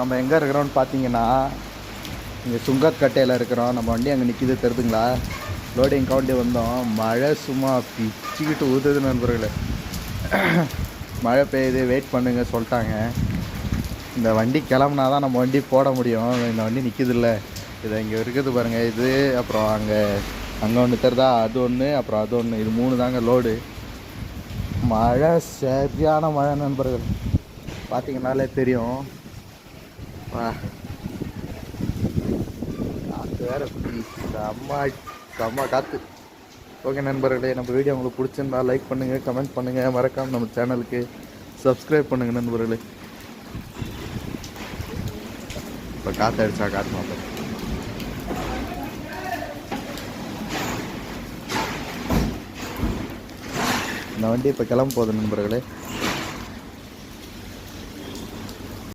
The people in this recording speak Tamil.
நம்ம எங்கே இருக்கிறோம்னு பார்த்தீங்கன்னா இங்கே சுங்கக்கட்டையில் இருக்கிறோம். நம்ம வண்டி அங்கே நிற்கிது தெரியுதுங்களா? லோடிங் கவுண்டி வந்தோம். மழை சும்மா பிச்சுக்கிட்டு ஊற்றுது நண்பர்களே. மழை பெய்யுது, வெயிட் பண்ணுங்க சொல்லிட்டாங்க. இந்த வண்டி கிளம்புனா தான் நம்ம வண்டி போட முடியும். இந்த வண்டி நிற்கிதில்ல, இதை இங்கே இருக்குது பாருங்கள். இது அப்புறம் அங்கே ஒன்று தருதா, அது ஒன்று, அப்புறம் அது ஒன்று, இது 3 தாங்க லோடு. மழை சரியான மழை நண்பர்கள், பார்த்தீங்கன்னாலே தெரியும். காற்று வேறு செம்ம காற்று. ஓகே நண்பர்களே, நம்ம வீடியோ உங்களுக்கு பிடிச்சிருந்தா லைக் பண்ணுங்கள், கமெண்ட் பண்ணுங்கள், மறக்காமல் நம்ம சேனலுக்கு சப்ஸ்கிரைப் பண்ணுங்கள் நண்பர்களே. இப்போ காற்று அடித்தா காற்று மாட்டோம். இந்த வண்டி இப்போ கிளம்ப போகுது நண்பர்களே.